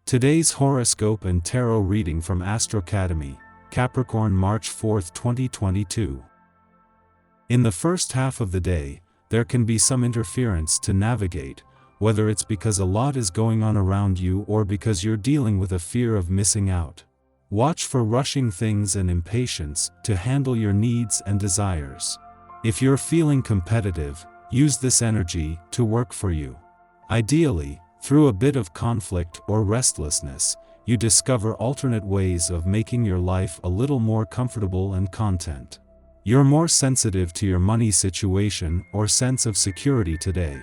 Today's horoscope and tarot reading from Astrocademy, Capricorn March 4, 2022. In the first half of the day, there can be some interference to navigate, whether it's because a lot is going on around you or because you're dealing with a fear of missing out. Watch for rushing things and impatience to handle your needs and desires. If you're feeling competitive, use this energy to work for you. Ideally, through a bit of conflict or restlessness, you discover alternate ways of making your life a little more comfortable and content. You're more sensitive to your money situation or sense of security today.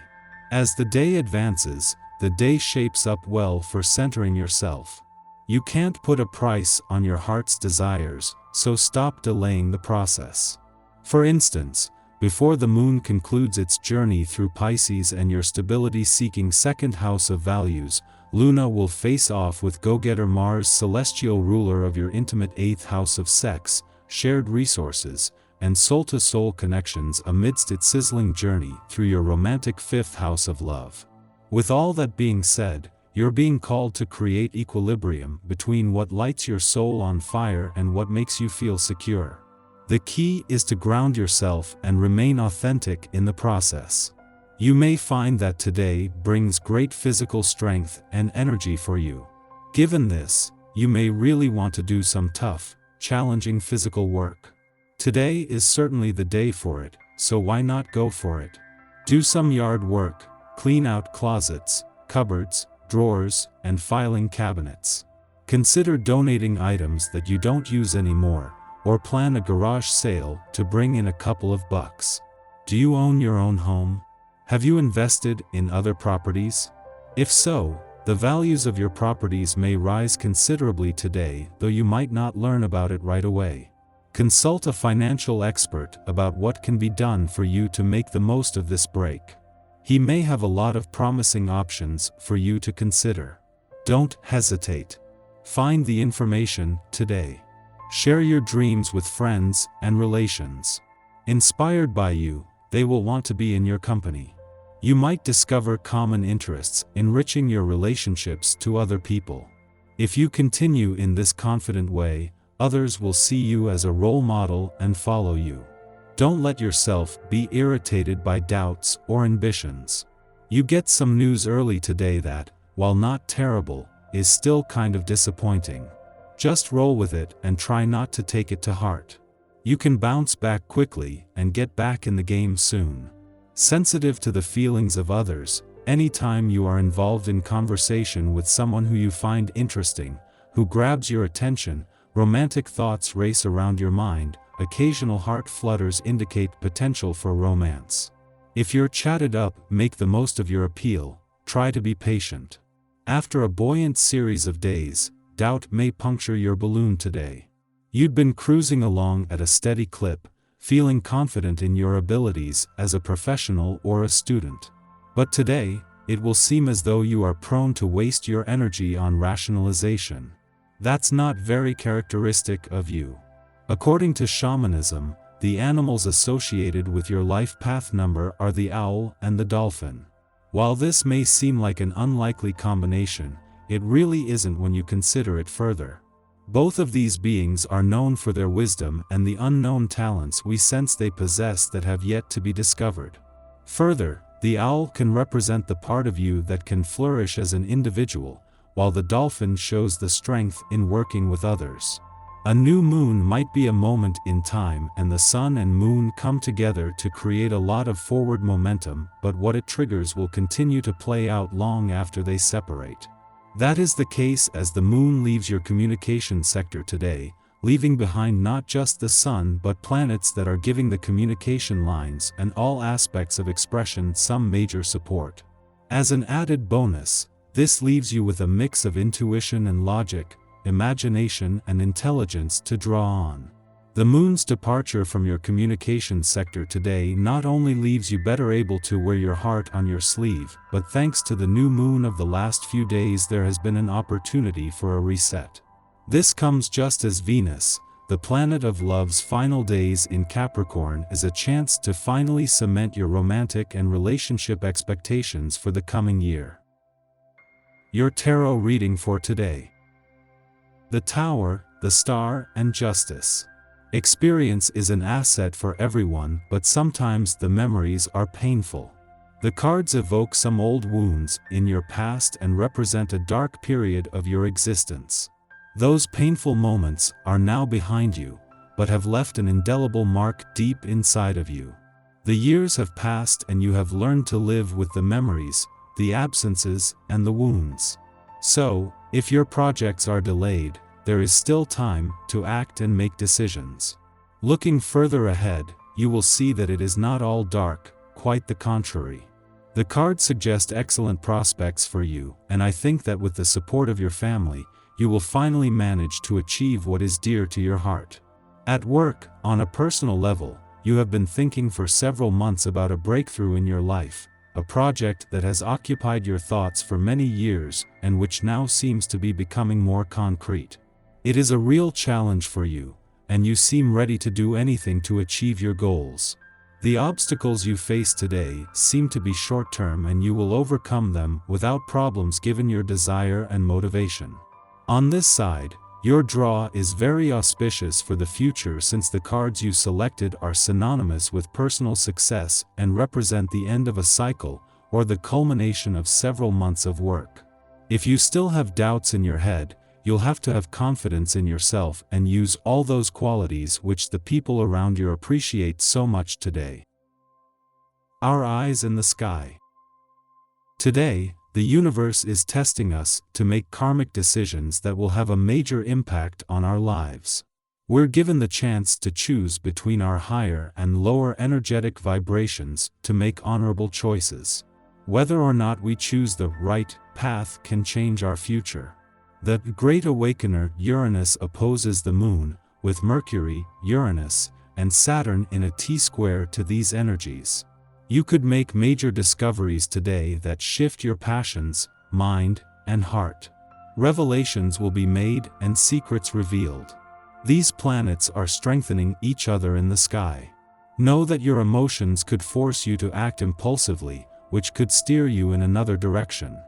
As the day advances, the day shapes up well for centering yourself. You can't put a price on your heart's desires, so stop delaying the process. For instance, before the moon concludes its journey through Pisces and your stability-seeking second house of values, Luna will face off with go-getter Mars, celestial ruler of your intimate eighth house of sex, shared resources, and soul-to-soul connections amidst its sizzling journey through your romantic fifth house of love. With all that being said, you're being called to create equilibrium between what lights your soul on fire and what makes you feel secure. The key is to ground yourself and remain authentic in the process. You may find that today brings great physical strength and energy for you. Given this, you may really want to do some tough, challenging physical work. Today is certainly the day for it, so why not go for it? Do some yard work, clean out closets, cupboards, drawers, and filing cabinets. Consider donating items that you don't use anymore, or plan a garage sale to bring in a couple of bucks. Do you own your own home? Have you invested in other properties? If so, the values of your properties may rise considerably today, though you might not learn about it right away. Consult a financial expert about what can be done for you to make the most of this break. He may have a lot of promising options for you to consider. Don't hesitate. Find the information today. Share your dreams with friends and relations. Inspired by you, they will want to be in your company. You might discover common interests, enriching your relationships to other people. If you continue in this confident way, others will see you as a role model and follow you. Don't let yourself be irritated by doubts or ambitions. You get some news early today that, while not terrible, is still kind of disappointing. Just roll with it and try not to take it to heart. You can bounce back quickly and get back in the game soon. Sensitive to the feelings of others, anytime you are involved in conversation with someone who you find interesting, who grabs your attention, romantic thoughts race around your mind, occasional heart flutters indicate potential for romance. If you're chatted up, make the most of your appeal, try to be patient. After a buoyant series of days, doubt may puncture your balloon today. You'd been cruising along at a steady clip, feeling confident in your abilities as a professional or a student. But today, it will seem as though you are prone to waste your energy on rationalization. That's not very characteristic of you. According to shamanism, the animals associated with your life path number are the owl and the dolphin. While this may seem like an unlikely combination, it really isn't when you consider it further. Both of these beings are known for their wisdom and the unknown talents we sense they possess that have yet to be discovered. Further, the owl can represent the part of you that can flourish as an individual, while the dolphin shows the strength in working with others. A new moon might be a moment in time and the sun and moon come together to create a lot of forward momentum, but what it triggers will continue to play out long after they separate. That is the case as the moon leaves your communication sector today, leaving behind not just the sun but planets that are giving the communication lines and all aspects of expression some major support. As an added bonus, this leaves you with a mix of intuition and logic, imagination and intelligence to draw on. The moon's departure from your communication sector today not only leaves you better able to wear your heart on your sleeve, but thanks to the new moon of the last few days there has been an opportunity for a reset. This comes just as Venus, the planet of love's final days in Capricorn, is a chance to finally cement your romantic and relationship expectations for the coming year. Your tarot reading for today. The Tower, the Star, and Justice. Experience is an asset for everyone, but sometimes the memories are painful. The cards evoke some old wounds in your past and represent a dark period of your existence. Those painful moments are now behind you, but have left an indelible mark deep inside of you. The years have passed and you have learned to live with the memories, the absences, and the wounds. So, if your projects are delayed, there is still time to act and make decisions. Looking further ahead, you will see that it is not all dark, quite the contrary. The cards suggest excellent prospects for you, and I think that with the support of your family, you will finally manage to achieve what is dear to your heart. At work, on a personal level, you have been thinking for several months about a breakthrough in your life, a project that has occupied your thoughts for many years and which now seems to be becoming more concrete. It is a real challenge for you, and you seem ready to do anything to achieve your goals. The obstacles you face today seem to be short-term and you will overcome them without problems given your desire and motivation. On this side, your draw is very auspicious for the future since the cards you selected are synonymous with personal success and represent the end of a cycle or the culmination of several months of work. If you still have doubts in your head, you'll have to have confidence in yourself and use all those qualities which the people around you appreciate so much today. Our eyes in the sky. Today, the universe is testing us to make karmic decisions that will have a major impact on our lives. We're given the chance to choose between our higher and lower energetic vibrations to make honorable choices. Whether or not we choose the right path can change our future. The Great Awakener Uranus opposes the Moon, with Mercury, Uranus, and Saturn in a T-square to these energies. You could make major discoveries today that shift your passions, mind, and heart. Revelations will be made and secrets revealed. These planets are strengthening each other in the sky. Know that your emotions could force you to act impulsively, which could steer you in another direction.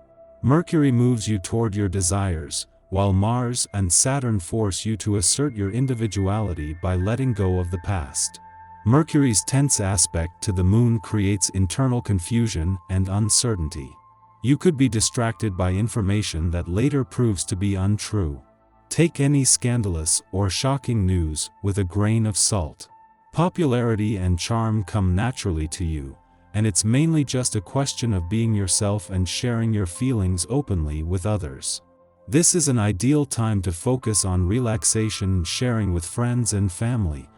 Mercury moves you toward your desires, while Mars and Saturn force you to assert your individuality by letting go of the past. Mercury's tense aspect to the Moon creates internal confusion and uncertainty. You could be distracted by information that later proves to be untrue. Take any scandalous or shocking news with a grain of salt. Popularity and charm come naturally to you, and it's mainly just a question of being yourself and sharing your feelings openly with others. This is an ideal time to focus on relaxation and sharing with friends and family,